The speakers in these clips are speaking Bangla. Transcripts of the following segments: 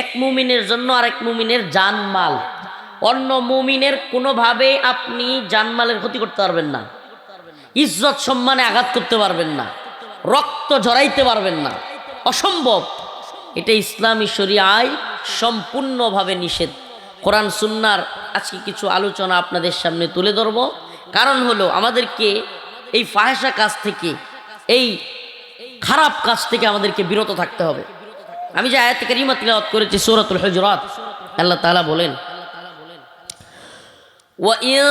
এক মুমিনের জন্য আরেক মুমিনের জানমাল, অন্য মুমিনের কোনোভাবে আপনি জানমালের ক্ষতি করতে পারবেন না, ইজ্জত সম্মানে আঘাত করতে পারবেন না, রক্ত ঝরাইতে পারবেন না, অসম্ভব। এটা ইসলামী শরিয়ায় সম্পূর্ণভাবে নিষেধ। কোরআন সুন্নাহর আজকে কিছু আলোচনা আপনাদের সামনে তুলে ধরব। কারণ হলো আমাদেরকে এই ফাহেশা কাজ থেকে, এই খারাপ কাজ থেকে আমাদেরকে বিরত থাকতে হবে। আমি যে আয়াত কারিমা তিলাওয়াত করেছি সূরাতুল হুজুরাত, আল্লাহ তাআলা বলেন, وَإِن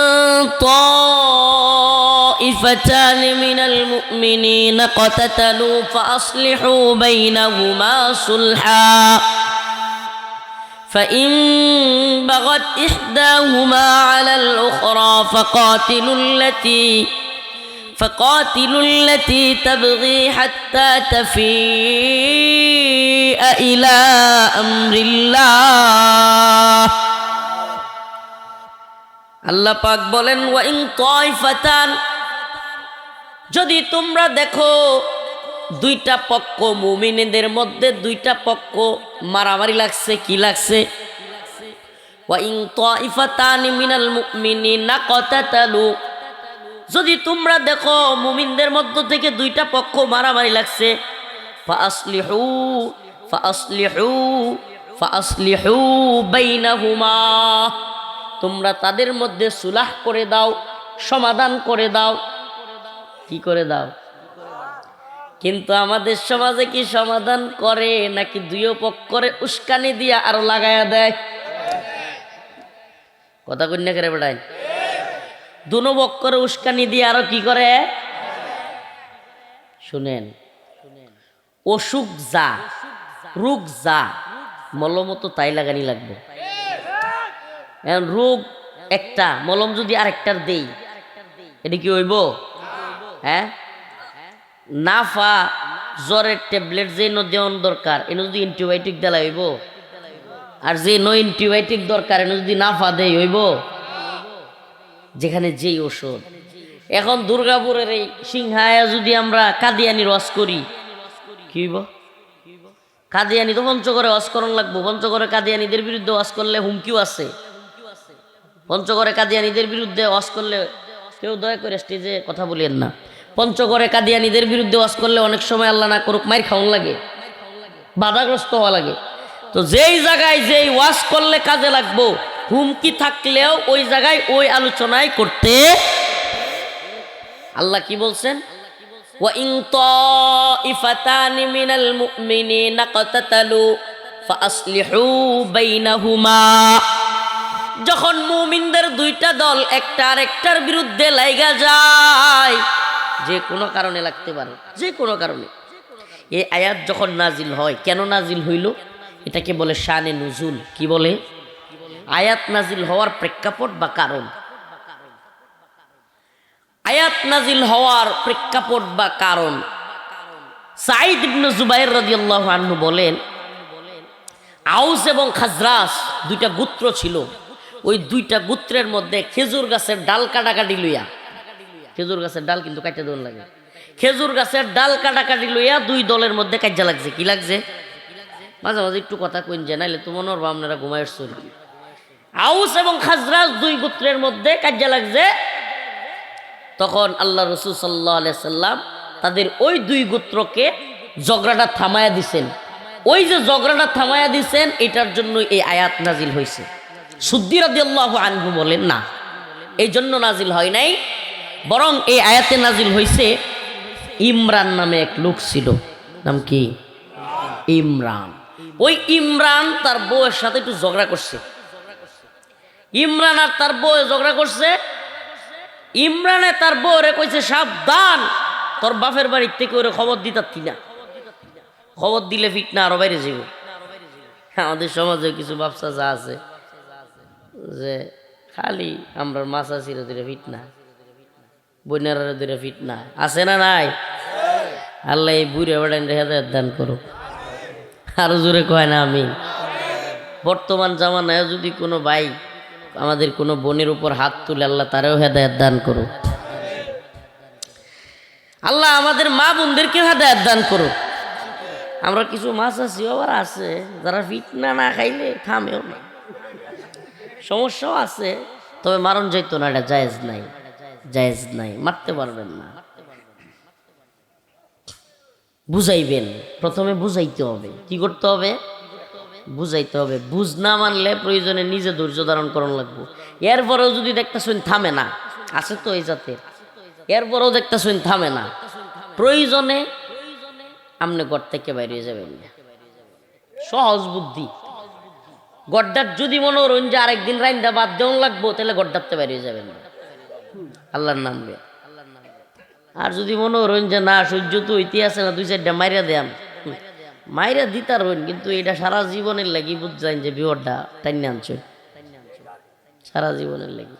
طَائِفَتَانِ مِنَ الْمُؤْمِنِينَ اقْتَتَلُوا فَأَصْلِحُوا بَيْنَهُمَا صُلْحًا فَإِن بَغَتْ إِحْدَاهُمَا عَلَى الْأُخْرَى فقاتلوا التي تبغي حتى تفيء إلى أمر الله। আল্লাহ পাক বলেন, ওয়াইন তাইফাতান, যদি তোমরা দেখো দুইটা পক্ষ, মুমিনদের মধ্যে দুইটা পক্ষ মারামারি লাগছে, কি লাগছে, ওয়াইন তাইফাতানি মিনাল মুমিনিনা ক্বাতাতালু, যদি তোমরা দেখো মুমিনদের মধ্য থেকে দুইটা পক্ষ মারামারি লাগছে, ফাআসলিহু বাইনাহুমা, তোমরা তাদের মধ্যে সুলাহ করে দাও, সমাধান করে দাও। কি করে দাও? কিন্তু আমাদের সমাজে কি সমাধান করে নাকি দুই পক্ষরে উস্কানি দিয়া আরো লাগায়া দেয়? কথা কই না করে বেটাই, দুনো পক্ষরে উস্কানি দিয়ে আরো কি করে? শুনেন, অসুখ যা, রোগ যা, মলমও তো তাই লাগানি লাগবে। রোগ একটা, মলম যদি আরেকটার দেই, এটা কি হইব? হ্যাঁ, নাফা জ্বরের ট্যাবলেট যে দেওয়ান দরকার, এনে যদি অ্যান্টিবায়োটিক দেলা হইব? আর যে নো অ্যান্টিবায়োটিক দরকার, এনে যদি নাফা দেই হইব? যেখানে যেই ওষুধ। এখন দুর্গাপুরের এই সিংহায়া যদি আমরা কাদিয়ানির ওয়াজ করি, কি হইব? কাদিয়ানি তো পঞ্চগড়ে ওয়াজ করণ লাগবো। পঞ্চগড়ে কাদিয়ানিদের বিরুদ্ধে ওয়াজ করলে হুমকিও আছে। পঞ্চগড়ে কাদিয়ানিদের বিরুদ্ধে ওয়াজ করলে কেউ দয়া করে স্টেজে কথা বলেন না। পঞ্চগড়ে কাদিয়ানিদের বিরুদ্ধে ওয়াজ করলে অনেক সময় আল্লাহ না করুক মাইর খাওয়ান লাগে, বাধাগ্রস্ত হওয়া লাগে। তো যেই জায়গায় যেই ওয়াজ করলে কাজে লাগবো, হুমকি থাকলেও ওই জায়গায় ওই আলোচনায় করতে। আল্লাহ কি বলছেন? وَإِن طَائِفَتَانِ مِنَ الْمُؤْمِنِينَ اقْتَتَلُوا فَأَصْلِحُوا بَيْنَهُمَا, যখন মুমিনদের দুইটা দল একটা আরেকটার বিরুদ্ধে লাইগা যায়, যে কোনো কারণে লাগতে পারে, যে কোনো কারণে। এই আয়াত যখন নাজিল হয়, কেন নাজিল হইল? এটাকে বলে শানে নুজুল। কি বলে? আয়াত নাজিল হওয়ার প্রেক্ষাপট বা কারণ। আয়াত নাজিল হওয়ার প্রেক্ষাপট বা কারণ, সাঈদ ইবনে জুবাইর রাদিয়াল্লাহু আনহু বলেন, আউস এবং খাজরাজ দুইটা গোত্র ছিল। ওই দুইটা গোত্রের মধ্যে খেজুর গাছের ডাল কাটাকাটি লইয়া, খেজুর গাছের ডাল কিন্তু কাটতে দেওয়া লাগে, খেজুর গাছের ডাল কাটাকাটি লইয়া দুই দলের মধ্যে কাজা লাগছে। কি লাগছে? মাঝে মাঝে একটু কথা কইন যে, নাইলে তো মনে হবো আপনারা ঘুমায় চলি। আউস এবং খাজরাজ দুই গোত্রের মধ্যে কাজা লাগছে। তখন আল্লাহ রাসূল সাল্লাল্লাহু আলাইহি সাল্লাম তাদের ওই দুই গোত্রকে ঝগড়াটা থামায়া দিছেন। ওই যে ঝগড়াটা থামায়া দিছেন, এটার জন্য এই আয়াত নাজিল হয়েছে। সুদ্দি রাদিয়াল্লাহু আনহু বলেন, না, এই জন্য নাজিল হয় নাই, বরং এই আয়াতে নাজিল হয়েছে ইমরান নামে এক লোক ছিল। নাম কি? ইমরান। ওই ইমরান তার বউয়ের সাথে একটু ঝগড়া করছে। ইমরান আর তার বউ ঝগড়া করছে। ইমরানে তার বউরে কইছে, সাবধান, তোর বাপের বাড়ির থেকে ওরে খবর দিতারতি না, খবর দিলে ফিটনা আরো বাইরে যাবে। আমাদের সমাজে কিছু ব্যবসা যা আছে যে খালি আমরা মাছা ছিঁড়ে দিলে ফিটনা, বন্যারা দিলে ফিটনা, আছে না নাই? আল্লাহ এই বুড়ে বেড়ান হেদায়েত দান করো। আরো জোরে কয় না আমি? বর্তমান জামানায় যদি কোনো ভাই আমাদের কোনো বোনের উপর হাত তুলে, আল্লাহ তারাও হেদায়েত দান করুক। আল্লাহ আমাদের মা বোনদেরকে হেদায়েত দান করুক। আমরা কিছু মাছ আছি আবার আছে যারা ফিটনা না খাইলে থামেও না, সমস্যাও আছে, তবে মারণ যাইতো না, এটা জায়েজ নাই, জায়েজ নাই, মারতে পারবেন না। বুঝাইবেন, প্রথমে বুঝাইতে হবে। কি করতে হবে? বুঝাইতে হবে। বুঝ না মানলে প্রয়োজনে নিজে ধৈর্য ধারণ করণ লাগবো। এরপরেও যদি দেখতেছেন থামে না, আছে তো এই জাতের, এরপরেও দেখতেছেন থামে না, প্রয়োজনে আপনি ঘর থেকে বাইরে যাবেন না। সহজ বুদ্ধি। গড্ডার যদি মনে করেন যে আরেকদিন রাইন্দা বাদ দেওয়া লাগবো, তাহলে গড্ডারতে বাইরে যাবেন না, আল্লাহর নাম নিয়ে। আর যদি মনে করেন যে না সহ্য তো হইতে আছে না, 2-4টা মাইরা দেন, মাইরা দিতার হইন, কিন্তু এটা সারা জীবনের লাগি বুঝছেন যে বিপদটা টাইনে আনছেন, সারা জীবনের লাগি।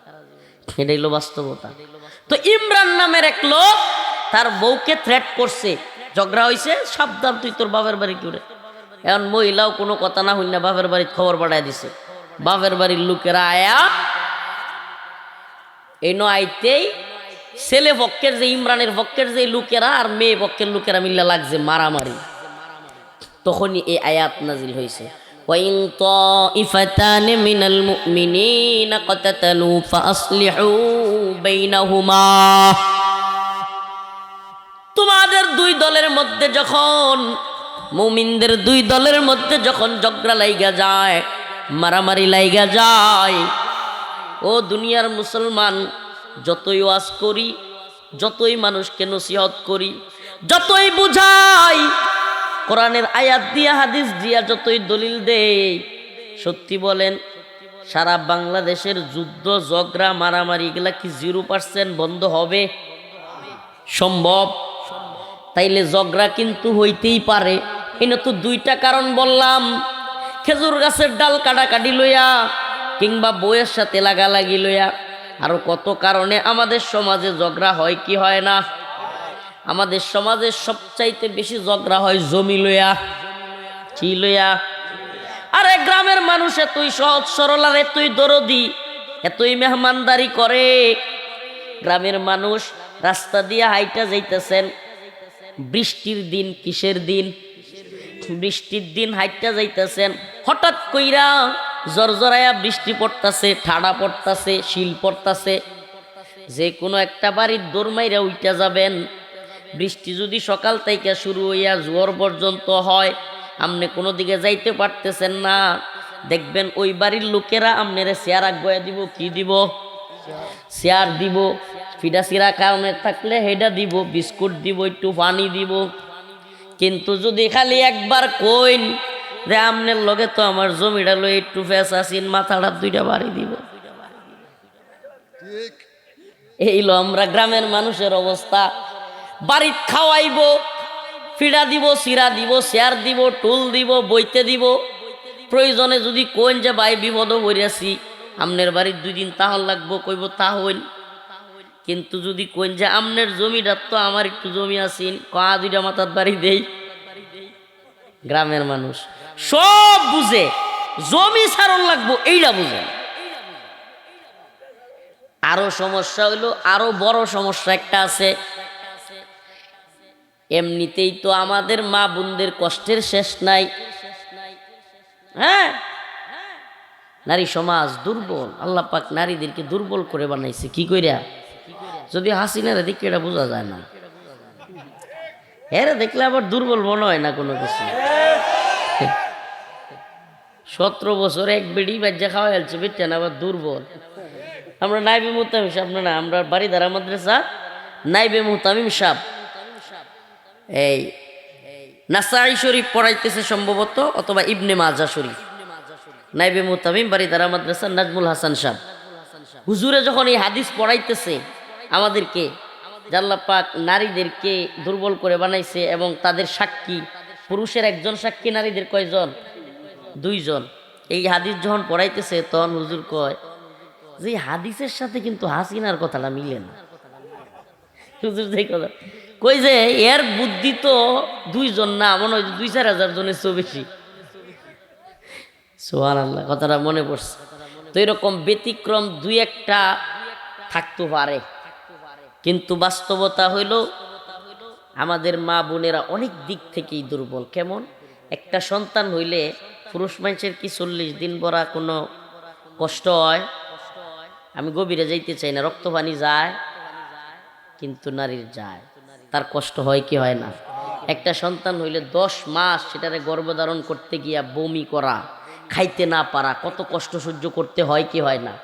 এটাই হলো বাস্তবতা। তো ইমরান নামের এক লোক তার বউকে থ্রেট করছে, ঝগড়া হয়েছে, সাবধান তুই তোর বাপের বাড়ি করে। এখন মহিলাও কোনো কথা না হইনা বাপের বাড়ির খবর পাঠায় দিছে। বাপের বাড়ির লোকেরা আয়া এই আইতেই ছেলে পক্ষের যে ইমরানের পক্ষের যে লোকেরা আর মেয়ে পক্ষের লোকেরা মিল্লা লাগছে মারামারি। তখনই এই আয়াত নাজিল হয়েছে, ওয়াইন তাইফাতান মিনাল মুমিনিনা কাতাতালু ফাসলিহু বাইনাহুমা। তোমাদের দুই দলের মধ্যে যখন, মুমিনদের দুই দলের মধ্যে যখন ঝগড়া লাইগা যায়, মারামারি লাইগা যায়, ও দুনিয়ার মুসলমান, যতই ওয়াজ করি, যতই মানুষকে নসিহত করি, যতই বুঝাই, কোরআনের আয়াত দিয়া হাদিস দিয়া যতই দলিল দেই, সত্যি বলেন সারা বাংলাদেশের যুদ্ধ ঝগড়া মারামারি এগুলা কি 0% বন্ধ হবে? সম্ভব? তাইলে ঝগড়া কিন্তু হইতেই পারে। এনে তো 2টা কারণ বললাম, খেজুর গাছের ডাল কাটাকাটি লইয়া, কিংবা বউয়ের সাথে লাগালাগি লইয়া, আরো কত কারণে আমাদের সমাজে ঝগড়া হয় কি হয় না। আমাদের সমাজে সবচাইতে বেশি ঝগড়া হয় জমি লইয়া। কি লইয়া? আরে গ্রামের মানুষ এতই সহজ সরল আর এতই দরদি, এতই মেহমানদারি করে। গ্রামের মানুষ রাস্তা দিয়ে হাইটা যাইতেছেন, বৃষ্টির দিন, কিসের দিন? বৃষ্টির দিন হাইটা যাইতেছেন, হঠাৎ কইরা জরজরায়া বৃষ্টি পড়তাছে, ঠাডা পড়তাছে, শিল পড়তাছে, যে কোনো একটা বাড়ির দৌড় মাইরা উইটা যাবেন। বৃষ্টি যদি সকাল থেকে শুরু হইয়া জোয়ার পর্যন্ত হয়, আপনি কোনো দিকে যাইতে পারতেছেন না, দেখবেন ওই বাড়ির লোকেরা আপনারা চেয়ার আগুয়া দিব। কি দিব? চেয়ার দিব। ফিডা সিরা কারণে থাকলে হেডা দিব, বিস্কুট দিব, একটু পানি দিব। কিন্তু যদি খালি একবার কইন যে আমনের লগে তো আমার জমিটা লই একটু ফেসা আসিন, মাথাটা 2টা বাড়ি দিব। এই লো আমরা গ্রামের মানুষের অবস্থা। বাড়িত খাওয়াইব, ফিডা দিব, সিরা দিব, চেয়ার দিব, টুল দিব, বইতে দিব। প্রয়োজনে যদি কইন যে ভাই বিপদ বইরাছি, আমনের বাড়ির 2 দিন তাহল লাগবো, কইব তা হইন। কিন্তু যদি কইন যে আমনের জমিটা তো আমার একটু জমি আসিন, 2টা মাথার বাড়ি দেই। গ্রামের মানুষ সব বুঝে, জমি ছাড়ন লাগবো এইটা বুঝে। আরো সমস্যা হইলো, আরো বড় সমস্যা একটা আছে। এমনিতেই তো আমাদের মা বোনদের কষ্টের শেষ নাই। হ্যাঁ, নারী সমাজ দুর্বল, আল্লাহ পাক নারীদেরকে দুর্বল করে বানাইছে। কি কইরা? যদি হাসিনারে দেখে এটা বোঝা যায় না, এরা দেখলে আবার দুর্বল মনে হয় না কোনো কিছু। 17 বছর এক বেড়ি বাজ্যা খাওয়া যাচ্ছে, বেটেন আবার দুর্বল। আমরা নাইবে মুহতামিম সাহেব, না আমরা বাড়িধারা মাদ্রাসা নাইবে মুহতামিম সাহেব এই নাসাই শরীফ পড়াইতেছে সম্ভবত, অথবা ইবনে মাজা শরীফ। নাইবে মুহতামিম বাড়িধারা মাদ্রাসা নাজমুল হাসান সাহেব হুজুরে যখন এই হাদিস পড়াইতেছে আমাদেরকে, আল্লাহ পাক নারীদেরকে দুর্বল করে বানাইছে এবং তাদের সাক্ষী, পুরুষের 1জন সাক্ষী, নারীদের কয়জন? 2জন। এই হাদিস যখন পড়াইতেছে তখন হুজুর কয় যে হাদিসের সাথে কিন্তু হাসিনার কথাটা মিলে না। হুজুর যে কথা কই যে এর বুদ্ধি তো 2জন না, মনে হয় 2-4 হাজার জনের চেয়ে বেশি। সুবহানাল্লাহ, কথাটা মনে পড়ছে। তো এরকম ব্যতিক্রম 2-1টা থাকতে পারে, কিন্তু বাস্তবতা হইল আমাদের মা বোনেরা অনেক দিক থেকেই দুর্বল। কেমন? একটা সন্তান হইলে পুরুষ মানুষের কি 40 দিন পরা কোনো কষ্ট হয়? আমি গভীরে যাইতে চাই না, রক্ত পানি যায় কিন্তু নারীর যায়, তার কষ্ট হয় কি হয় না? একটা সন্তান হইলে 10 মাস সেটারে গর্ভধারণ করতে গিয়া বমি করা, খাইতে না পারা, কত কষ্ট সহ্য করতে হয় কি হয় না?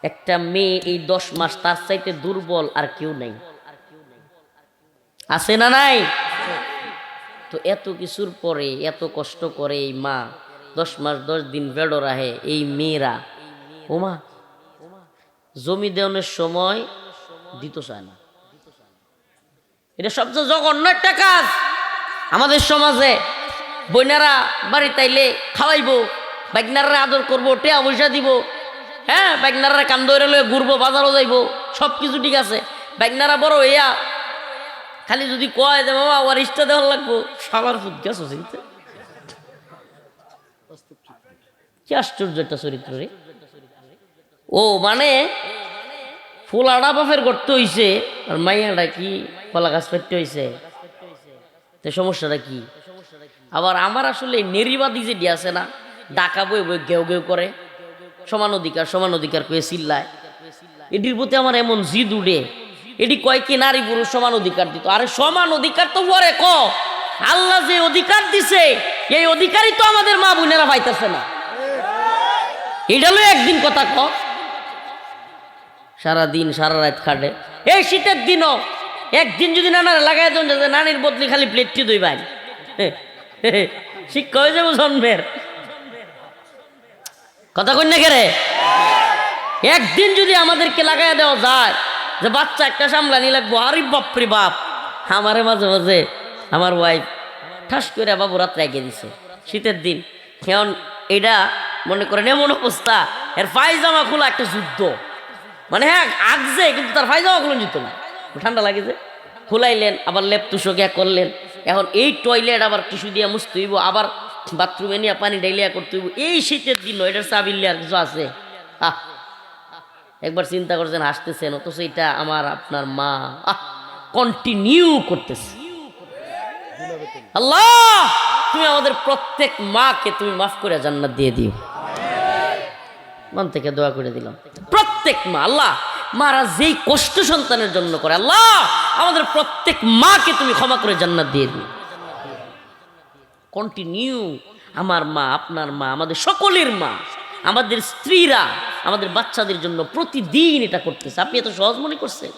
একটা মেয়ে এই 10 মাস তার চাইতে দুর্বল আর কেউ নেই, আছে না নাই? তো এত কিছুর পরে এত কষ্ট করে এই মা 10 মাস 10 দিন বেড়ো রাহে, এই মেয়েরা ওমা জমি দেওয়ানোর সময় দিতে চায় না। এটা সবচেয়ে জঘন্য একটা কাজ আমাদের সমাজে। বইনারা বাড়ি তাইলে খাওয়াইবো, বাইকনাররা আদর করবো, টেয়া পয়সা দিব, হ্যাঁ বাইকনাররা কান ধরে লয়ে ঘুরবো, বাজারও যাইবো, সব কিছু ঠিক আছে। বাইকনারা বড় হইয়া খালি যদি কয় যে মামা ওর ইচ্ছা দেওয়ার লাগবো, সবার ফুট গেছো চিনতে। কি আশ্চর্য একটা চরিত্র রে। ও মানে ফুলাটা বাপের করতে হইছে আর মাইয়াটা কি কলা গাছ পেতে হইছে, তো সমস্যাটা কি? আবার আমার আসলে নেরিবাদী যেটি আছে না, ডাকা বই বই ঘেউ ঘেউ করে, সমান অধিকার কয়ে চিল্লায়, এটির প্রতি আমার এমন জিদ উঠে। এটি কয় কি নারী পুরুষ সমান অধিকার দিত, আরে সমান অধিকার তো পরে ক, আল্লাহ যে অধিকার দিছে এই অধিকারই তো আমাদের মা বোনেরা পাইতেছে না। এটা হলো একদিন কথা ক, সারাদিন সারা রাত খাটে। এই শীতের দিনও একদিন যদি নানার লাগাই দেন যে নানির বদলি খালি প্লেটটি দুই ভাই, শিক্ষা হয়ে যাবো জন্মের কথা কই না কেরে। একদিন যদি আমাদেরকে লাগাই দেওয়া যায় যে বাচ্চা একটা সামলানি লাগবো, আরে বাপরে বাপ। আমারে মাঝে মাঝে আমার ওয়াইফ ঠাস করে বাবু রাত রেখে দিছে শীতের দিন। এখন এটা মনে করেন এমন অবস্থা, এর পায়জামা খোলা একটা যুদ্ধ, মানে হ্যাঁ আগছে কিন্তু তার পায়জামা খুলে যেত না, ঠান্ডা লাগে যে খুলাইলেন, আবার লেপ তুষকে করলেন। এখন এই টয়লেট আবার টিস্যু দিয়ে মুছতে হইব, আবার বাথরুমে নিয়ে পানি ডাইলিয়া করতে হইব। এই শীতের দিন এটার চাবিল্লে আর কিছু আছে? একবার চিন্তা করছেন, হাসতেছেন, অথচ এটা আমার আপনার মা কন্টিনিউ করতেছে। আল্লাহ তুমি আমাদের প্রত্যেক মাকে তুমি মাফ করে জান্নাত দিয়ে দিও, মন থেকে দোয়া করে দিলাম। প্রত্যেক মা, আল্লাহ মারা যেই কষ্ট সন্তানের জন্য করে, আল্লাহ আমাদের প্রত্যেক মাকে তুমি ক্ষমা করে জান্নাত দিয়ে দিও। কন্টিনিউ আমার মা, আপনার মা, আমাদের সকলের মা, আমাদের স্ত্রীরা আমাদের বাচ্চাদের জন্য প্রতিদিন এটা করতেছে। আপনি এত সহজ মনে করছেন?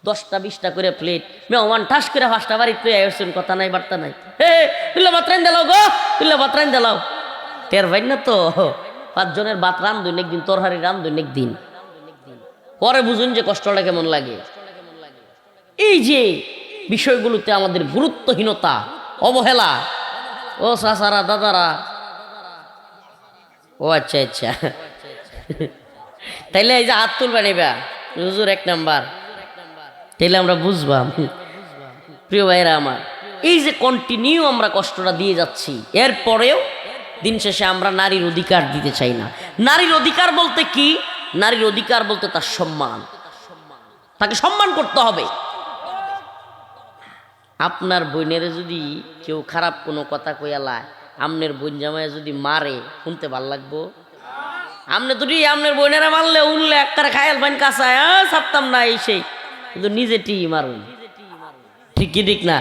10টা 20টা করে প্লেট মেহমান ঠাস করে 5টা বাড়িতে পেয়ে আসছেন, কথা নাই বার্তা নাই। হে তুল্লা বাতরাইন দিলাও গো, তুল্লা বাতরাইন দিলাও, টের ভাই না তো 5 জনের ভাত রান্ধুন একদিন, তরহারি রান্ধুন একদিন, পরে বুঝুন যে কষ্টটা কেমন লাগে। এই যে বিষয়গুলোতে আমাদের গুরুত্বহীনতা, অবহেলা। ও চাচারা দাদারা, ও আচ্ছা আচ্ছা, তাইলে এই যে হাত তুলবা নেবা হুজুর 1 নাম্বার, তাইলে আমরা বুঝবাম। প্রিয় ভাইরা আমার, এই যে কন্টিনিউ আমরা কষ্টটা দিয়ে যাচ্ছি, এরপরেও দিন শেষে আমরা নারীর অধিকার দিতে চাই না। নারীর অধিকার বলতে কি? নারীর অধিকার বলতে তার সম্মান, তাকে সম্মান করতে হবে। আপনার বোনের যদি কেউ খারাপ কোনো কথা কইয়ালায়, আমনের বোন জামাই যদি মারে, শুনতে ভাল লাগবো? আমনে দুটি আমনের বোনেরা মারলে উনলে একটা খায়াল বাইন কাঁচায় ছাড়তাম না, এই সেই, কিন্তু নিজে টি মারুন, ঠিক কি ঠিক না?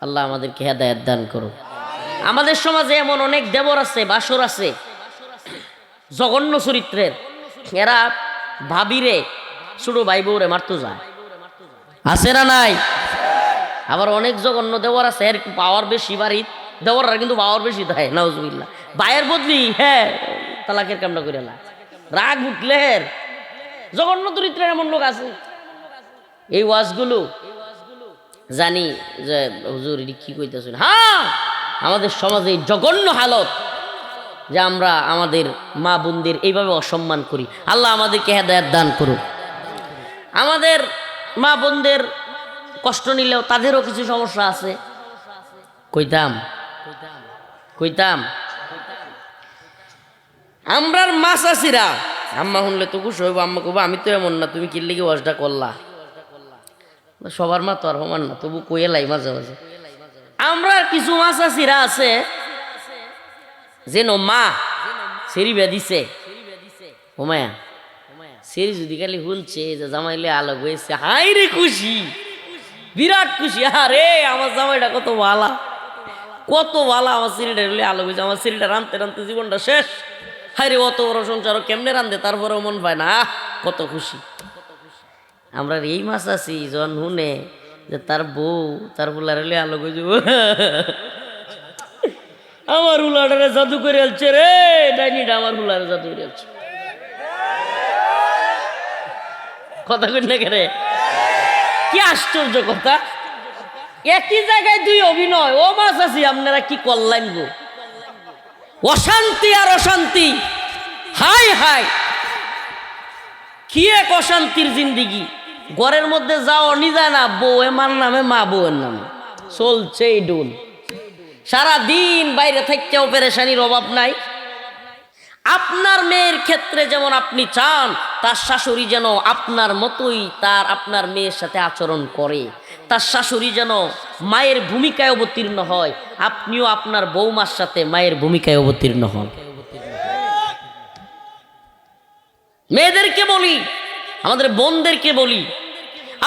আল্লাহ আমাদেরকে হেদায়েত দান করো। আমাদের সমাজে এমন অনেক দেবর আছে, বাসর আছে জঘন্য চরিত্রের, এরা ভাবিরে ছোট ভাই বউরে মারতে যায়, আছে না নাই? আবার অনেক জঘন্য দেওয়ার আছে, এর পাওয়ার বেশি বাড়ির দেওয়াররা কিন্তু পাওয়ার বেশি দেয়, নাউজুবিল্লাহ। ভাইয়ের বদলি হ্যাঁ তালাকের কামটা করে না, রাগ উঠলে জঘন্য চরিত্রের এমন লোক আছে। এই ওয়াজগুলো জানি যে হুজুর এটি কি কইতেছেন। হ্যাঁ, আমাদের সমাজে জঘন্য হালত যে আমরা আমাদের মা বোনদের এইভাবে অসম্মান করি। আল্লাহ আমাদেরকে হেদায়েত দান করুক। আমাদের মা বোনদের কষ্ট নিলেও তাদেরও কিছু সমস্যা আছে, কইতাম আমরার মা চাষিরা, আম্মা শুনলে তো খুশ হইব, আম্মা কইব আমি তো এমন না, তুমি কি লেগে ওয়াজটা করলা। সবার মা তো আর সমান না, তবু কইয়ে লাই মাঝে মাঝে আমরা কিছু মাছাছিরা আছে যেন মা সেরি দিছে হোমায়া সেরি যদি খালি শুনছে যে জামাইলে আলোক হয়েছে হাই রে খুশি, বিরাট খুশি। আরে আমার জামাইটা কত ভালা, কত ভালা, আমার সিঁড়িটা হলে আলোক হয়েছে, আমার সিঁড়িটা রানতে রানতে জীবনটা শেষ। হাই রে অত বড় সংসার কেমনে রান্ধে, তারপরেও মন পায় না, কত খুশি। আমরা এই মাছ আছি যখন শুনে যে তার বউ তার বুলার হলে আলোক হয়ে যাব, আমার উলাটারে জাদু করে আলছে রে, ডাইনিটা আমার উলারে জাদু করে আলছে। কথা কই না রে, কি আশ্চর্য কথা, একই জায়গায় দুই অভিনয়। ও মাছ আছি আপনারা কি করলেন গো, অশান্তি আর অশান্তি, হাই হাই কি এক অশান্তির জিন্দিগি। ঘরের মধ্যে যাও নি যায় না, বউ এমার নামে মা বউয়ের নামে চলছে এই ডোল। সারাদিন বাইরে থাকতেও পেরেশানির অভাব নাই। আপনার মেয়ের ক্ষেত্রে যেমন আপনি চান তার শাশুড়ি যেন আপনার মতোই আপনার মেয়ের সাথে আচরণ করে, তার শাশুড়ি যেন মায়ের ভূমিকায় অবতীর্ণ হয়, আপনিও আপনার বৌমার সাথে মায়ের ভূমিকায় অবতীর্ণ হন। মেয়েদেরকে বলি, আমাদের বোনদেরকে বলি,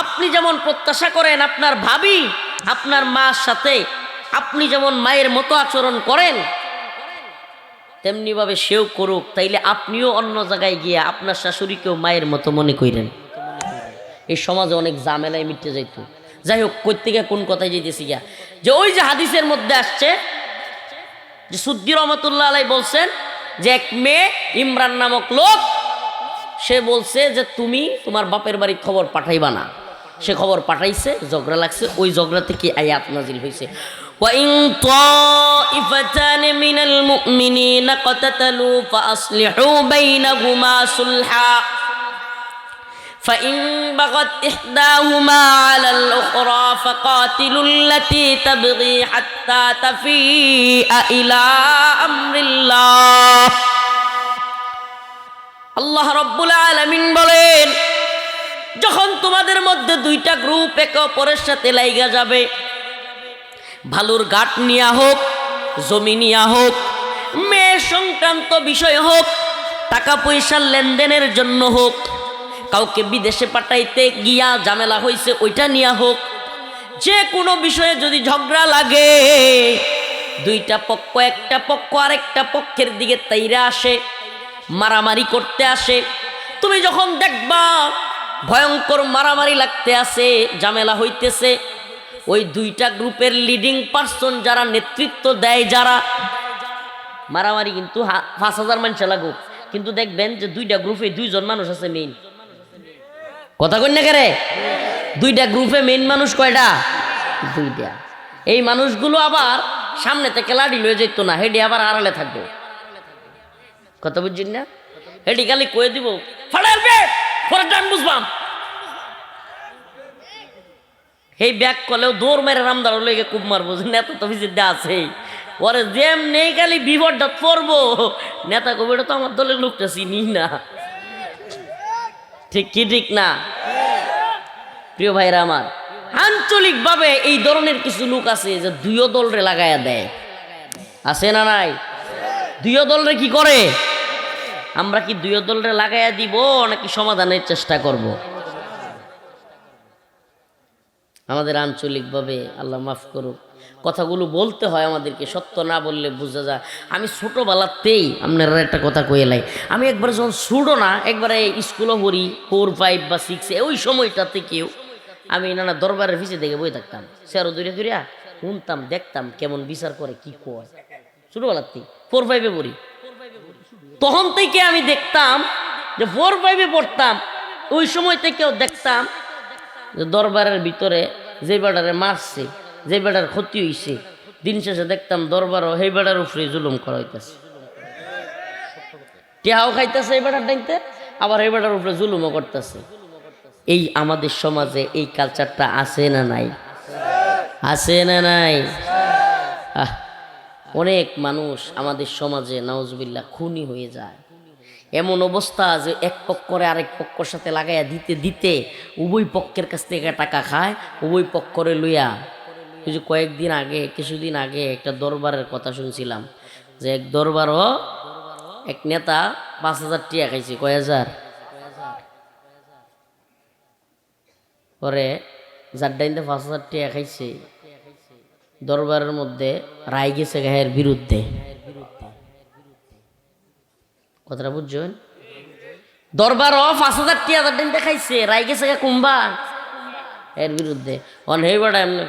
আপনি যেমন প্রত্যাশা করেন আপনার ভাবি আপনার মার সাথে আপনি যেমন মায়ের মতো আচরণ করেন, তেমনি ভাবে সেও করুক, তাইলে আপনিও অন্য জায়গায় গিয়ে আপনার শাশুড়িকেও মায়ের মতো মনে করেন। এই সমাজে অনেক ঝামেলায় মিটে যাইত। যাই হোক, কর্তিকা কোন কথায় যেতেছি গিয়া, যে ওই যে হাদিসের মধ্যে আসছে যে সুদ্দি রহমতুল্লাহ আলাই বলছেন যে এক মেয়ে ইমরান নামক লোক, সে বলছে যে তুমি তোমার বাপের বাড়ির খবর পাঠাইবা না। সে খবর পাঠাইছে, ঝগড়া লাগছে, ওই ঝগড়া থেকে আয়াত নাজিল হয়েছে, وَإِن طَائِفَتَانِ مِنَ الْمُؤْمِنِينَ اقْتَتَلُوا فَأَصْلِحُوا بَيْنَهُمَا صُلْحًا فَإِن بَغَتْ إِحْدَاهُمَا عَلَى الْأُخْرَى فَقَاتِلُوا الَّتِي تَبْغِي حَتَّى تَفِيءَ إِلَى أَمْرِ اللَّهِ। আল্লাহ রাব্বুল আলামিন বলেন, যখন তোমাদের মধ্যে দুইটা গ্রুপ একে অপরের সাথে লাইগা যাবে, ভালুর ঘাট নিয়া হোক, জমি নিয়া হোক, মেয়ে সংক্রান্ত বিষয় হোক, টাকা পয়সার লেনদেনের জন্য হোক, কাউকে বিদেশে পাঠাইতে গিয়া ঝামেলা হয়েছে ওইটা নিয়া হোক, যে কোনো বিষয়ে যদি ঝগড়া লাগে, দুইটা পক্ষ একটা পক্ষ আরেকটা পক্ষের দিকে তাইরা আসে, মারামারি করতে আসে, তুমি যখন দেখবা ভয়ঙ্কর মারামারি লাগতে আছে, ঝামেলা হইতেছে, ওই দুইটা গ্রুপের লিডিং পার্সন যারা নেতৃত্ব দেয়, যারা মারামারি কিন্তু ৫,০০০ মানুষ লাগুক, কিন্তু দেখবেন যে দুইটা গ্রুপে দুইজন মানুষ আছে মেইন। কথা কই না কেরে, দুইটা গ্রুপে মেইন মানুষ কয়টা? দুইটা। এই মানুষগুলো আবার সামনে থেকে লাড়ি লয়ে যেত না, হেডি আবার আড়ালে থাকবো। কথা বুঝছেন না? হেডি খালি কয়ে দিব ফাড়াইবে, পরের টাইম বুঝবাম। এই ব্যাগ কলেও দৌড় মেরে রামদার লেগে খুব মারবো, নেতা তো ভিজিট আছে ওরে যেম নেই, খালি বিপদটা পড়বো, নেতা কবিটা তো আমার দলের লোকটা চিনি না। ঠিক কি ঠিক না? প্রিয় ভাইরা আমার, আঞ্চলিক ভাবে এই ধরনের কিছু লোক আছে যে দুইও দলরে লাগাইয়া দেয়, আছে না নাই? দুইও দলরে কি করে? আমরা কি দুইও দলরে লাগাইয়া দিব নাকি সমাধানের চেষ্টা করব? আমাদের আঞ্চলিকভাবে আল্লাহ মাফ করুক, কথাগুলো বলতে হয় আমাদেরকে, সত্য না বললে বোঝা যায়। আমি ছোটোবেলাতেই আপনারা একটা কথা কইলাই, আমি একবার যখন ছোটো না, একবারে স্কুলও পড়ি 4, 5 বা 6, ওই সময়টা থেকেও আমি নানা দরবারের পিছিয়ে দেখে বই থাকতাম, সেরো দূরে দূরে শুনতাম, দেখতাম কেমন বিচার করে, কি কয়। ছোটোবেলাতেই 4, 5-এ পড়ি, তখন থেকে আমি দেখতাম যে 4, 5-এ পড়তাম, ওই সময় থেকেও দেখতাম যে দরবারের ভিতরে যে বেটারে মারছে, যে বেটার ক্ষতি হয়েছে, দিন শেষে দেখতাম দরবারও সেই বেটার উপরে জুলুম করা হইতেছে, টেহাও খাইতেছে এই বেটার ডাইতে, আবার এই বেটার উপরে জুলুমও করতেছে। এই আমাদের সমাজে এই কালচারটা আছে না নাই? আছে না নাই? অনেক মানুষ আমাদের সমাজে নাউজুবিল্লাহ খুনি হয়ে যায়। এমন অবস্থা যে এক পক্ষরে আরেক পক্ষের সাথে লাগাইয়া দিতে দিতে উভয় পক্ষের কাছ থেকে টাকা খায়, উভয় পক্ষরে লইয়া ওই যে কয়েকদিন আগে কিছুদিন আগে একটা দরবারের কথা শুনছিলাম যে এক দরবারও এক নেতা 5,000 টিয়া খাইছে। কয় হাজার? পরে যার ডাইনতে 5,000 টিয়া খাইছে দরবারের মধ্যে রায় গেছে গায়ের বিরুদ্ধে। কথাটা বুঝছেন? দরবারও 5,000 টিয়া যার ডাইনতে খাইছে, রায় গেছে কুম্বা এর বিরুদ্ধে। অন হে বেড়া এমনি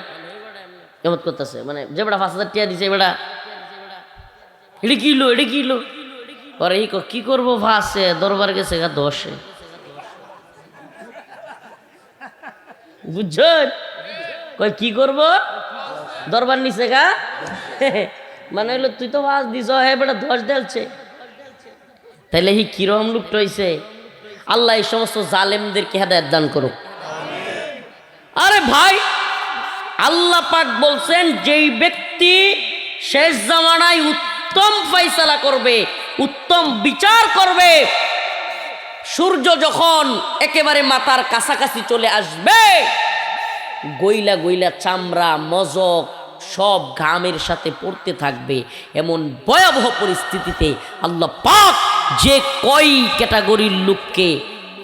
কেমন করতেছে, মানে যে বেড়া 5,000 টিয়া দিছে বেড়া এটা কিলো এটা কিলো। পরে কি করবো ভাসে দরবার গেছে গা 10-এ। বুঝছেন? কই কি করব দরবার নিচে গা মানে হইলো তুই তো ভাস দিছ হে বেটা 10 দেলছে। তাইলে কিরকম লুকটা হইছে। আল্লাহ এই সমস্ত জালেমদেরকে হেদায়েত দান করুক। আরে ভাই, আল্লাহ পাক বলছেন যেই ব্যক্তি শেষ জামানায় উত্তম ফয়সালা করবে, উত্তম বিচার করবে, সূর্য যখন একেবারে মাথার কাছাকাছি চলে আসবে, গইলা গইলা চামড়া মজক সব ঘামের সাথে পড়তে থাকবে, এমন ভয়াবহ পরিস্থিতিতে আল্লাহ পাক যে কয় ক্যাটাগরির লোককে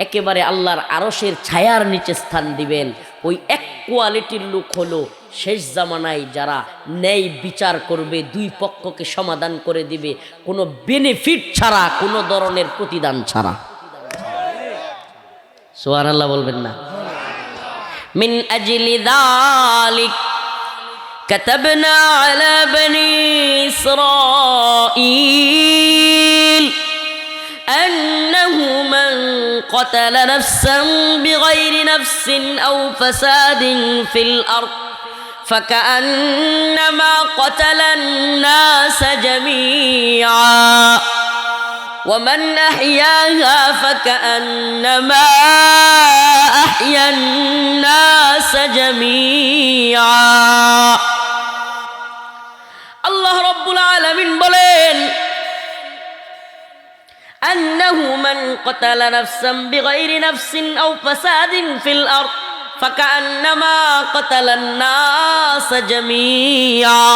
একেবারে আল্লাহর আরশের ছায়ার নিচে স্থান দিবেন, ওই এক কোয়ালিটির লোক হলো শেষ জামানায় যারা ন্যায় বিচার করবে, দুই পক্ষকে সমাধান করে দিবে, কোনো বেনিফিট ছাড়া, কোনো ধরনের প্রতিদান ছাড়া। সুবহানাল্লাহ বলবেন না? মিন আজলি যালিক কাতাবনা আলা বনি ইসরাঈল আন্নাহু মান قتل نفسا بغير نفس أو فساد في الأرض فكأنما قتل الناس جميعا ومن أحياها فكأنما أحيا الناس جميعا الله رب العالمين বলেন أنه من قتل نفسا بغير نفس أو فساد في الأرض فكأنما قتل الناس جميعا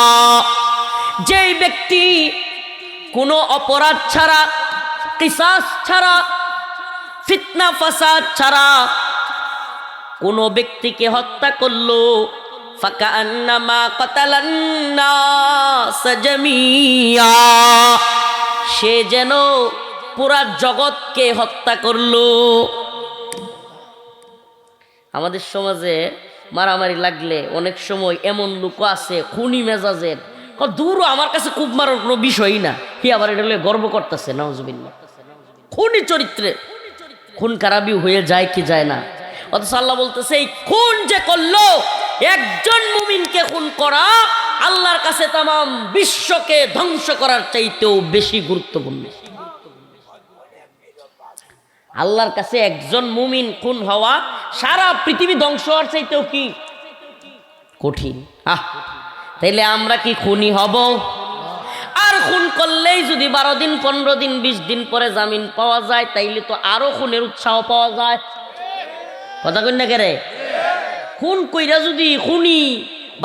যেই ব্যক্তি কোনো অপরাধ ছাড়া, কিসাস ছাড়া, ফিতনা ফাসাদ ছাড়া কোনো ব্যক্তিকে হত্যা করলো, ফাকান্নামা কাতালান নাস জামিয়া, সে যেন পুরা জগৎকে হত্যা করলো। আমাদের সমাজে মারামারি লাগলে অনেক সময় এমন লোক আছে খুনি মেজাজের, দূর আমার কাছে খুব মারার কোনো বিষয়ই না, হি আবার এটা গর্ব করতেছে। নাউজুবিল্লাহ। খুনি চরিত্রে খুন খারাপি হয়ে যায় কি যায় না? অথচ আল্লাহ বলতেছে এই খুন যে করলো, একজন মুমিনকে খুন করা আল্লাহর কাছে তামাম বিশ্বকে ধ্বংস করার চাইতেও বেশি গুরুত্বপূর্ণ। আল্লাহর কাছে একজন মুমিন খুন হওয়া সারা পৃথিবী ধ্বংস হওয়ার চাইতেও কি কঠিন। তাইলে আমরা কি খুনি হব? আর খুন করলেই যদি 12 দিন 15 দিন 20 দিন পরে জামিন পাওয়া যায়, তাইলে তো আরো খুনের উৎসাহ পাওয়া যায়। কথা কই না কেরে? খুন কইরা যদি খুনি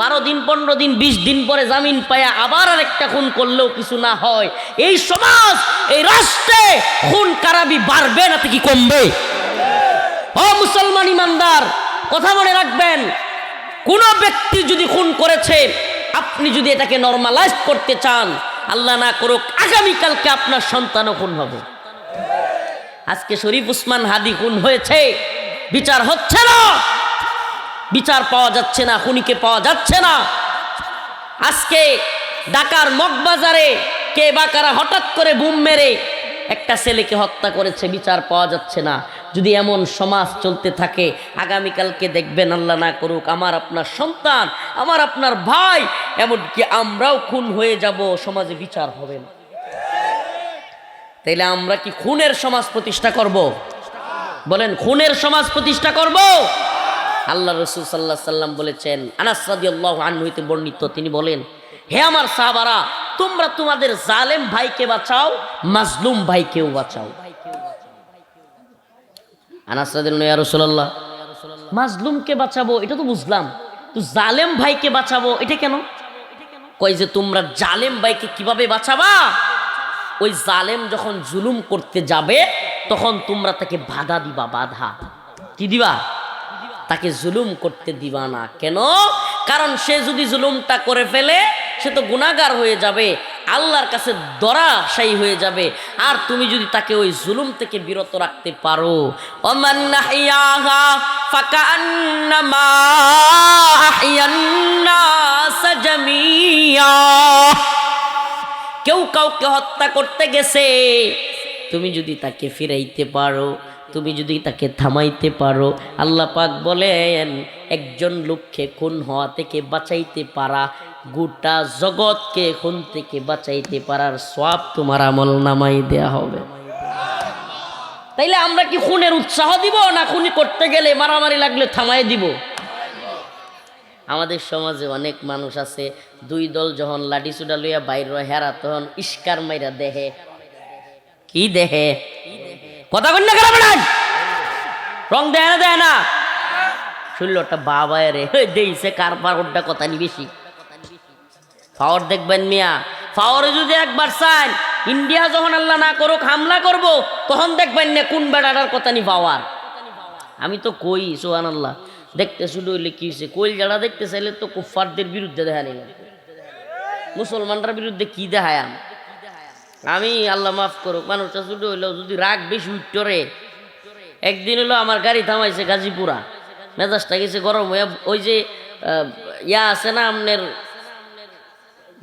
12 দিন 15 দিন 20 দিন পরে জামিন পায়া আবার আরেকটা খুন করলেও কিছু না হয়, এই সমাজ এই রাষ্ট্রে খুন খারাপি বাড়বে না তো কি কমবে? ও মুসলমান ইমানদার, কথা মনে রাখবেন, কোন ব্যক্তি যদি খুন করেছে, আপনি যদি এটাকে নরমালাইজ করতে চান, আল্লাহ না করুক আগামীকালকে আপনার সন্তানও খুন হবে। আজকে শরীফ উসমান হাদি খুন হয়েছে, বিচার হচ্ছে না, বিচার পাওয়া যাচ্ছে না, খুনিকে পাওয়া যাচ্ছে না। আজকে ঢাকার মগবাজারে কে বা কারা হঠাৎ করে বুম মেরে একটা ছেলেকে হত্যা করেছে, বিচার পাওয়া যাচ্ছে না। যদি এমন সমাজ চলতে থাকে, আগামীকালকে দেখবেন আল্লাহ না করুক আমার আপনার সন্তান, আমার আপনার ভাই, এমনকি আমরাও খুন হয়ে যাব, সমাজে বিচার হবে না। তাইলে আমরা কি খুনের সমাজ প্রতিষ্ঠা করব? বলেন, খুনের সমাজ প্রতিষ্ঠা করব? আল্লাহ রাসূল সাল্লাল্লাহু আলাইহি সাল্লাম বলেছেন, আনাস রাদিয়াল্লাহু আনহু হতে বর্ণিত, তিনি বলেন, হে আমার সাহাবারা, তোমরা তোমাদের জালেম ভাইকে বাঁচাও, মাজলুম ভাইকেও বাঁচাও। আনাস রাদিয়াল্লাহু, ইয়া রাসূলুল্লাহ, মাজলুমকে বাঁচাবো এটা তো বুঝলাম, তো জালেম ভাইকে বাঁচাবো এটা কেন? কয় যে তোমরা জালেম ভাইকে কিভাবে বাঁচাবা? ওই জালেম যখন জুলুম করতে যাবে তখন তোমরা তাকে বাধা দিবা। বাধা কি দিবা? তাকে জুলুম করতে দিবা না। কেন? কারণ সে যদি জুলুমটা করে ফেলে সে তো গুনাহগার হয়ে যাবে, আল্লাহর কাছে ধরাশায়ী হয়ে যাবে। আর তুমি যদি তাকে ওই জুলুম থেকে বিরত রাখতে পারো, ওমান নাহিয়াহা ফাকান্নামা আহইয়ান নাস জামিয়া, কেউ কাউকে হত্যা করতে গেছে, তুমি যদি তাকে ফিরাইতে পারো, তুমি যদি তাকে থামাইতে পারো, আল্লাহ পাক বলেন একজন লোককে খুন হওয়া থেকে বাঁচাইতে পারা গোটা জগৎকে খুন থেকে বাঁচাইতে পারার সওয়াব তোমার আমল নামাই দেয়া হবে। তাইলে আমরা কি খুনের উৎসাহ দিব, না খুনি করতে গেলে মারামারি লাগলে থামাই দিব? আমাদের সমাজে অনেক মানুষ আছে, দুই দল যখন লাঠি চুডা লইয়া বাইর হেরা তখন ইস্কার মাইরা দেহে। কি দেহে? কথা কন না কেন? রং দেয় না, দেয় না? শুনলো একটা বাবা রে দেইছে কার পাওয়ারটা কথা নি বেশি। পাওয়ার দেখবেন মিয়া, পাওয়ারে যদি একবার চান, ইন্ডিয়া যখন আল্লাহ না করুক হামলা করব, তখন দেখবেন না কোন বেড়াটার কথা নি পাওয়ার। আমি তো কই সুবহানাল্লাহ, দেখতে শুধু হইলে কি হয়েছে, কোয়েল যারা দেখতে চাইলে তো কুফফারদের বিরুদ্ধে দেখা নিল, মুসলমানরা বিরুদ্ধে কি দেখায়? আমি আল্লাহ মাফ করুক, মানুষটা শুধু হইলেও যদি রাগ বেশি উত্তরে। একদিন হলো আমার গাড়ি থামাইছে গাজীপুরা, মেজাজটা গেছে গরম হয়ে। ওই যে ইয়া আছে না আপনার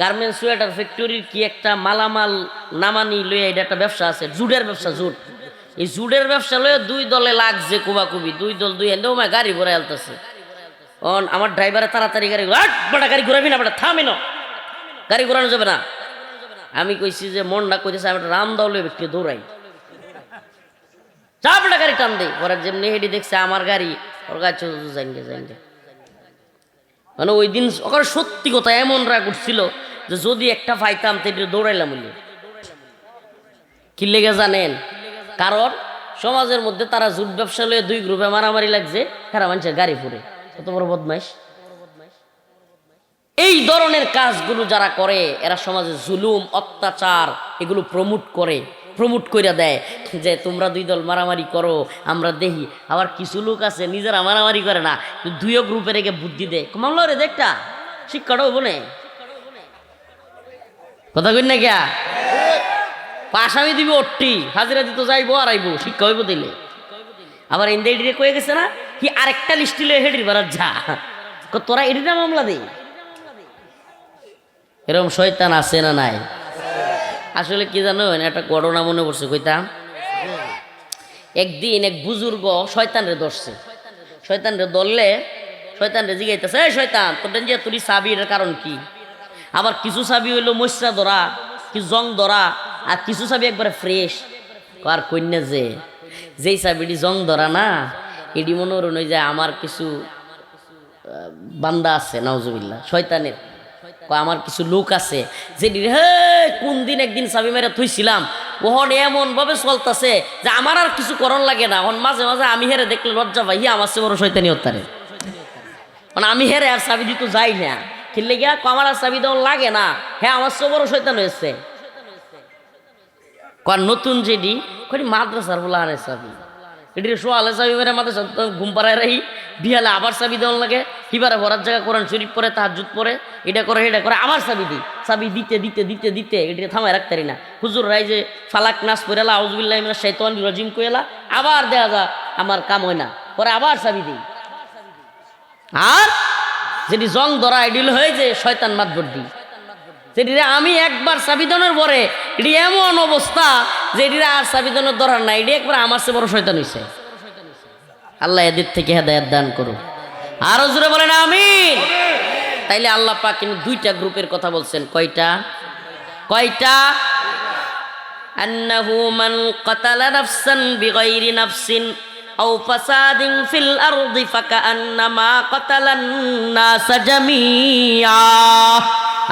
গার্মেন্টস সোয়েটার ফ্যাক্টরির কি একটা মালামাল নামানি লইয়া, এটা একটা ব্যবসা আছে, জুডের ব্যবসা, জুট। এই জুডের ব্যবসা লইয়া দুই দলে লাগছে কুবাকুবি, দুই দল দুই হ্যান্ডে ওমায় গাড়ি ঘুরে আলতেছে। আমার ড্রাইভারে তাড়াতাড়ি গাড়ি বড়া গাড়ি ঘুরাবি না, বেটা থামি না, গাড়ি ঘুরানো যাবে না। আমি কইছি যে মন না কইতেছে, আমি একটা রাম দাউলে ব্যক্তি দৌড়াই, যা বেটা গাড়ি টান দেই। ওরা যেমনি হেডি দেখছে আমার গাড়ি, ওর গাছ জানগে জানগে। মানে ওই দিন ওখানে সত্যি কথা এমন রাগ উঠছিল যে যদি একটা পাইতাম তো দৌড়াইলাম বলে। কি লেগে জানেন? কারণ সমাজের মধ্যে তারা জুট ব্যবসা লয়ে দুই গ্রুপে মারামারি লাগছে, খারাপ মানুষের গাড়ি ফুরে, কত বড় বদমাইশ। এই ধরনের কাজগুলো যারা করে এরা সমাজে জুলুম অত্যাচার এগুলো প্রমোট করে দেয় যে তোমরা দুই দল মারামারি করো আমরা দেখি। আবার কিছু লোক আছে নিজেরা মারামারি করে না, দুইও গ্রুপে রেখে বুদ্ধি দেয়, কমামলো রে দেখটা শিক্ষাটাও বনে কথা কই না গিয়া আসামি দিবি ওটি হাজিরা দিতে যাইবো আর আইবো, শিক্ষা হইব দিলে। আবার এনডিরে কয়ে গেছে না কি আরেকটা লিস্টি লয়ে হেডির বারাত যা, তোরা এডিটা মামলা দে। এরকম শয়তান আছে না নাই? আসলে কি জানো, একটা ঘটনা মনে পড়ছে কইতাম। একদিন এক বুজুর্গ শয়তানরে ধরছে, শয়তানরে ধরলে শয়তানরে জিগাইতেছে, এই শয়তান তোর যে তুই চাবির কারণ কি? আবার কিছু চাবি হইলো মশরা ধরা, কিছু জং ধরা, আর কিছু চাবি একবারে ফ্রেশ। আর কন্যা যেই চাবিটি জং ধরা না, এটি মনে হল যে আমার কিছু বান্দা আছে নাউজুবিল্লাহ শয়তানের, আমার কিছু লোক আছে যেটি হে কোন দিন একদিন চাবি মেরে থইছিলাম, ওহন এমন ভাবে চলতেছে যে আমার আর কিছু করণ লাগে না। এখন মাঝে মাঝে আমি হেরে দেখলে লজ্জা পাই, আমার সে বড় শয়তানি হত্যারে, মানে আমি হেরে আর চাবি দিতে যাই না, খেললে গিয়া আমার আর চাবি দেওয়া লাগে না, হ্যাঁ আমার সে বড় শয়তান হয়েছে। নতুন যেটি মাদ্রাসার বলা আনে চাবি, এটি সোয়ালে চাবি মেরে মাদ্রাসা ঘুম পাড়ায় রাখি, বিহালে আবার চাবি দেওয়া লাগে, হিবারে ভরার জায়গা কোরআন শরীফ পরে তাহাজ্জুদ পরে এটা করে এটা করে আবার চাবি দিই, চাবি দিতে দিতে দিতে দিতে এটি থামায় রাখতে পারি না। হুজুর রাই যে ফালাক নাচ পড়েলা আউযুবিল্লাহি মিনাশ শাইতানির রাজিম কইলা, আবার দেখা যা আমার কাম হয় না, পরে আবার চাবি দিই। আর যেটি জং ধরা এডিল হয়ে যে শয়তান মাতবর দিই, যেটি আমি একবার চাবিদানের পরে এটি এমন অবস্থা যে এটি আর চাবিদানের ধরার নাই, এটি একবার আমার চেয়ে বড় শয়তান হইছে। আল্লাহ এদের থেকে হেদায়েত দান করুন, আরো জোরে বলেন আমিন। তাইলে আল্লাহ পাক কিন্তু দুইটা গ্রুপের কথা বলছেন, কয়টা? আন্নাহু মান কাতালা নাফসান বিগাইরি নাফসিন আও ফাসাদিন ফিল আরদি ফাকান্নামা কাতালান নাস জামিআ।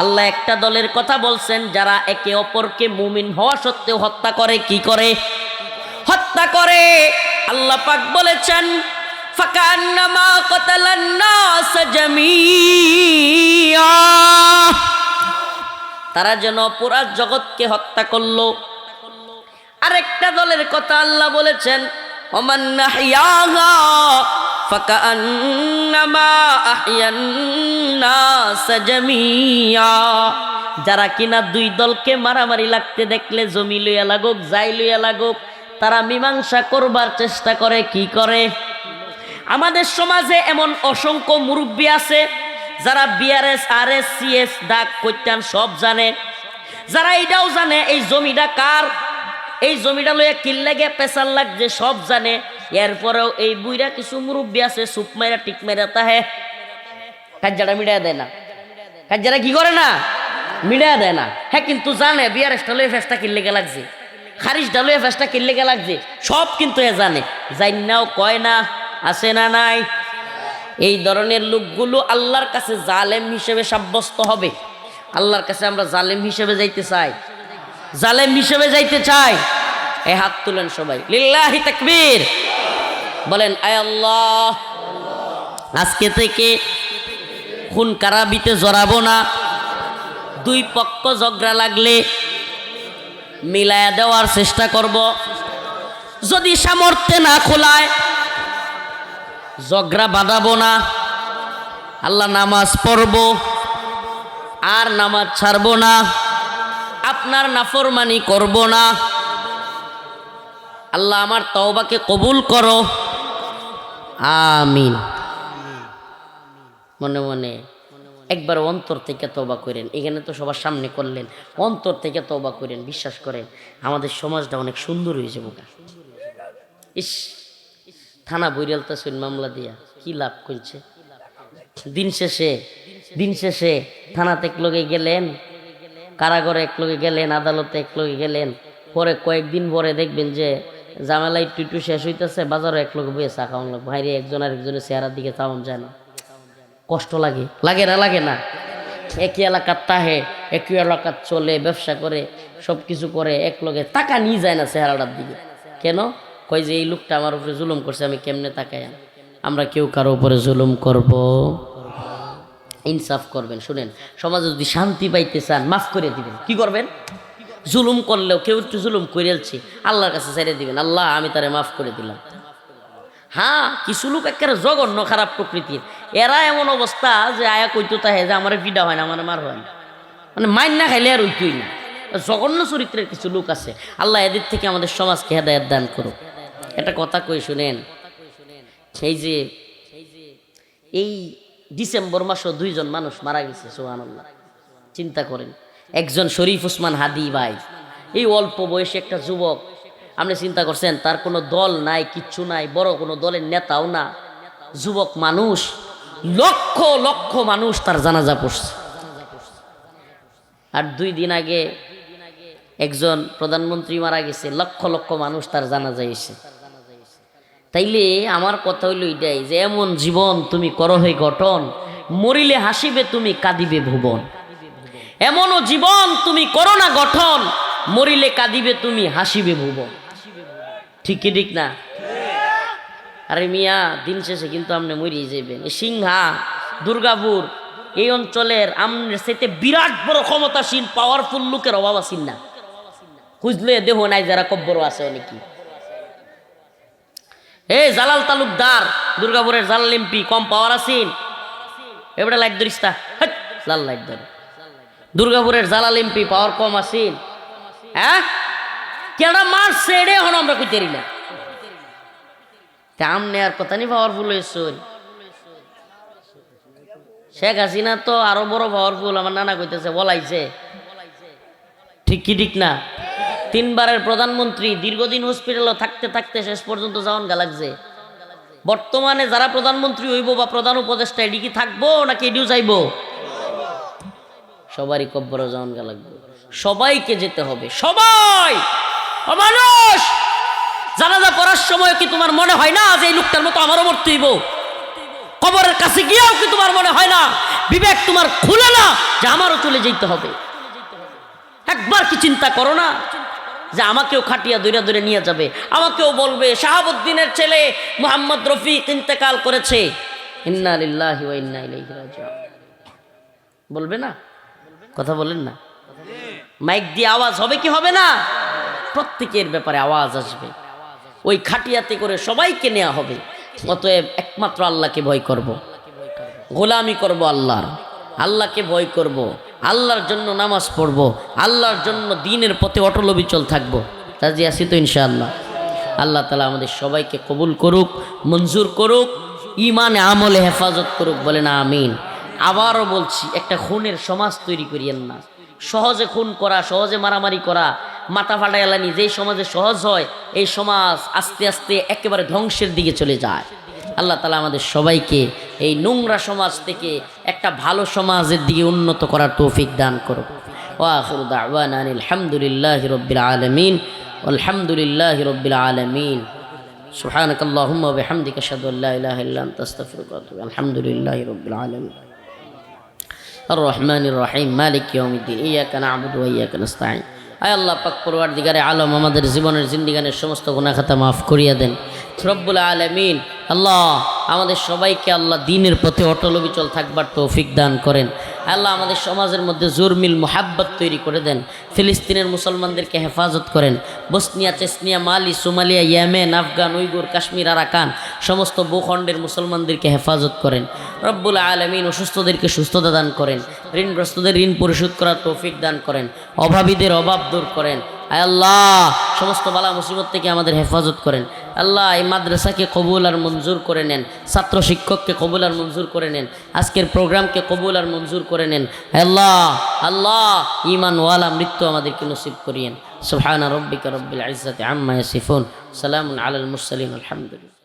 আল্লাহ একটা দলের কথা বলছেন যারা একে অপরকে মুমিন হওয়া সত্ত্বেও হত্যা করে। কি করে? হত্যা করে। আল্লাহ পাক বলেছেন ফাকান্নামা কাতালান নাস জামিআ, তারা যেন পুরা জগৎকে হত্যা করলো। আরেকটা দলের কথা আল্লাহ বলেছেন, ওমান নাহইয়াহা ফাকান্নামা আহইয়ান নাস জামিআ, যারা কিনা দুই দলকে মারামারি লাগতে দেখলে জমি লইয়া লাগুক যাই লইয়া লাগুক তারা মীমাংসা করবার চেষ্টা করে। কি করে? আমাদের সমাজে এমন অসংখ্য মুরব্বী আছে যারা বিআরএস আরএস সিএস ডাক কইতান সব জানে, যারা এটাও জানে এই জমিটা কার, এই জমিটা লইয়া কিল লাগে পেশাল লাগছে সব জানে। এরপরেও এই বুইরা কিছু মুরব্বী আছে সুপ মাইরা টিক মাইরা তাহে কাজ্জাটা মিডিয়া দেয় না। কাজ্জারা কি করে না? মিডিয়া দেয় না। হ্যাঁ কিন্তু জানে বিআরএসটা লইয়া ফেসটা কিল লেগে লাগছে, খারিজটা লইয়া ফেসটা কিল লেগে লাগছে, সব কিন্তু এ জানে। জান্নাও কয় না, আছে না নাই? এই ধরনের লোকগুলো আল্লাহর কাছে জালেম হিসেবে সাব্যস্ত হবে। আল্লাহর কাছে আমরা জালেম হিসেবে যাইতে চাই, জালেম হিসেবে যাইতে চাই। এই হাত তুলেন সবাই, লিল্লাহি তাকবীর বলেন। আয় আল্লাহ, আজকে থেকে খুন কারাবিতে জড়াবো না। দুই পক্ষ ঝগড়া লাগলে মিলায়া দেওয়ার চেষ্টা করব। যদি সামর্থ্যে না খোলায় ঝগড়া বাঁধাবো না। আল্লাহ নামাজ পড়ব আর নামাজ ছাড়বো না, আপনার নাফরমানি করব না। আল্লাহ আমার তওবাকে কবুল করো, আমিন। মনে মনে একবার অন্তর থেকে তওবা করেন। এখানে তো সবার সামনে করলেন, অন্তর থেকে তওবা করেন। বিশ্বাস করেন আমাদের সমাজটা অনেক সুন্দর হয়ে যাবো। ইস, থানা বইরালতা শুন মামলা দিয়া কি লাভ করছে? দিন শেষে থানাতে একলগে গেলেন, কারাগারে একলগে গেলেন, আদালতে একলগে গেলেন, পরে কয়েকদিন পরে দেখবেন যে ঝামেলা একটু শেষ হইতেছে, বাজারে একলগে বয়ে চা খাওয়ান লাগবে। ভাইরে একজন আর একজনের চেহারার দিকে চাওয়ান যায় না, কষ্ট লাগে। লাগে না? লাগে না? একই এলাকার তাহে, একই এলাকার চলে, ব্যবসা করে, সব কিছু করে, একলগে টাকা নিয়ে যায় না চেহারাটার দিকে। কেন? কই যে এই লোকটা আমার উপরে জুলুম করছে, আমি কেমনে তাকাই? আমরা কেউ কারো উপরে জুলুম করব? ইনসাফ করবেন। শুনেন, সমাজে যদি শান্তি পাইতে চান মাফ করে দিবেন। কি করবেন? জুলুম করলেও কেউ একটু জুলুম করেছি আল্লাহর কাছে ছেড়ে দিবেন, আল্লাহ আমি তারে মাফ করে দিলাম। হ্যাঁ, কিছু লোক একেবারে জঘন্য খারাপ প্রকৃতির, এরা এমন অবস্থা যে আয়া কইতো তাহে যে আমার বিডা হয় না, আমার মার হয় না, মানে মাইন না খাইলে আর ওইটুই না। জঘন্য চরিত্রের কিছু লোক আছে। আল্লাহ এদের থেকে আমাদের সমাজকে হেদায়েত দান করুক। একটা কথা কই শুনেন, এই ডিসেম্বর মাসে দুইজন মানুষ মারা গেছে। সুবহানাল্লাহ, চিন্তা করেন। একজন শরীফ ওসমান হাদি ভাই, এই অল্প বয়সে একটা যুবক, আপনি চিন্তা করছেন তার কোনো দল নাই, কিচ্ছু নাই, বড় কোনো দলের নেতাও না, যুবক মানুষ, লক্ষ লক্ষ মানুষ তার জানাজা পড়ছে। আর 2 দিন আগে একজন প্রধানমন্ত্রী মারা গেছে, লক্ষ লক্ষ মানুষ তার জানাজা এসে। তাইলে আমার কথা হইল এটাই যে এমন জীবন তুমি করো হে গঠন, মরিলে হাসিবে তুমি কাঁদিবে ভুবন। এমনও জীবন তুমি করো না গঠন, মরিলে কাঁদিবে তুমি হাসিবে ভুবন। ঠিক কি ঠিক না? আরে মিয়া, দিন শেষে কিন্তু আপনি মরিয়ে যাবেন। সিংহা, দুর্গাপুর এই অঞ্চলের আমনের সাথে বিরাট বড় ক্ষমতাসীন পাওয়ারফুল লোকের অভাব আছেন না, খুঁজলে দেহ নাই যারা কব্বর আছে অনেকি। এই জালাল তালুকদার দুর্গাপুরের জালাল এমপি কম পাওয়ার আছেন? এবারে লাইট ধরিস্তা, লাল লাইট ধরে। দুর্গাপুরের জালাল এমপি পাওয়ার কম আছেন? হ্যাঁ, কেডা মারছে এড়ে হন আমরা কইতে পারি না। আমনে আর কথা নি পাওয়ারফুল হয়েছে। শেখ হাসিনা তো আরো বড় পাওয়ারফুল, আমার নানা কইতেছে, বলাইছে। ঠিক কি ঠিক না? 3 বারের প্রধানমন্ত্রী, দীর্ঘদিন হসপিটালে থাকতে থাকতে শেষ পর্যন্ত যাওয়ান গা লাগছে। বর্তমানে যারা প্রধানমন্ত্রী হইব বা প্রধান উপদেষ্টা, এডি কি থাকবো নাকি এডিও যাইব? সবারই কব্বরে যাওয়ান গা লাগবে, সবাইকে যেতে হবে। সবাই মানুষ জানাজা পড়ার সময় কি তোমার মনে হয় না যে এই লোকটার মতো আমারও মরতে হইব? কবরের কাছে গিয়েও কি তোমার মনে হয় না, বিবেক তোমার খুলে না যে আমারও চলে যেতে হবে? একবার কি চিন্তা করো না? যে আমাকেও খাটিয়া দৈরা দৈরে নিয়ে যাবে, আমাকেও বলবে শাহাবুদ্দিনের ছেলে মুহাম্মদ রফিক ইন্তেকাল করেছে, ইন্না লিল্লাহি ওয়া ইন্না ইলাইহি রাজিউন। বলবে না? কথা বলেন না? মাইক দিয়ে আওয়াজ হবে কি হবে না? প্রত্যেকের ব্যাপারে আওয়াজ আসবে। ওই খাটিয়াতে করে সবাইকে নেওয়া হবে। অতএব একমাত্র আল্লাহকে ভয় করব, গোলামি করব আল্লাহর, আল্লাহকে ভয় করব, আল্লাহর জন্য নামাজ পড়ব, আল্লাহর জন্য দ্বীনের পথে অটল অবিচল থাকব। রাজি আছি তো ইনশাআল্লাহ? আল্লাহ তাআলা আমাদের সবাইকে কবুল করুক, মঞ্জুর করুক, ইমানে আমলে হেফাজত করুক, বলেন আমিন। আবারও বলছি, একটা খুনের সমাজ তৈরি করিয়েন না। সহজে খুন করা, সহজে মারামারি করা, মাথা ফাটাইলানি যেই সমাজে সহজ হয়, এই সমাজ আস্তে আস্তে একেবারে ধ্বংসের দিকে চলে যায়। আল্লাহ তাআলা আমাদের সবাইকে এই নোংরা সমাজ থেকে একটা ভালো সমাজের দিকে উন্নত করার তৌফিক দান করুক। ওয়া আখিরু দাওয়ানা আলহামদুলিল্লাহি রাব্বিল আলামিন, আলহামদুলিল্লাহি রাব্বিল আলামিন। সুবহানাকাল্লাহুম্মা ওয়া বিহামদিকা আশহাদু আল লা ইলাহা ইল্লা আনতা আস্তাগফিরুকা ওয়া আতুবু ইলাইক। আলহামদুলিল্লাহি রাব্বিল আলামিন। আর-রহমানির রহিম, মালিক ইয়াউমিদ্দিন, ইয়্যাকা না'বুদু ওয়া ইয়্যাকা নাস্তাঈন। আয় আল্লাহ পাক, পরওয়ারদিগারে আলম, আমাদের জীবনের জিন্দিগানের সমস্ত গুনাহ খাতা মাফ করিয়া দেন রব্বুল আলামিন। আল্লাহ আমাদের সবাইকে আল্লাহ দ্বীনের পথে অটল অবিচল থাকবার তৌফিক দান করেন। আল্লাহ আমাদের সমাজের মধ্যে জোরমিল মোহাব্বত তৈরি করে দেন। ফিলিস্তিনের মুসলমানদেরকে হেফাজত করেন। Bosnia, Chechnya, Mali, Somalia, Yemen, Afghan, Uyghur, Kashmir, Arakan সমস্ত ভূখণ্ডের মুসলমানদেরকে হেফাজত করেন রব্বুল আলামিন। অসুস্থদেরকে সুস্থতা দান করেন, ঋণগ্রস্তদের ঋণ পরিশোধ করার তৌফিক দান করেন, অভাবীদের অভাব দূর করেন। আয় আল্লাহ সমস্ত বালা মুসিবত থেকে আমাদের হেফাজত করেন। আল্লাহ এই মাদ্রাসাকে কবুল আর মঞ্জুর করে নেন, ছাত্র শিক্ষককে কবুল আর মঞ্জুর করে নেন, আজকের প্রোগ্রামকে কবুল আর মঞ্জুর করে নেন। আল্লাহ আল্লাহ ঈমানওয়ালা মৃত্যু আমাদেরকে নসিব করিয়েন। সুবহানা রাব্বিকা রাব্বিল ইজ্জাতি আম্মা ইয়াসিফুন, সালামুন আলাল মুরসালিন, আলহামদুলিল্লাহ।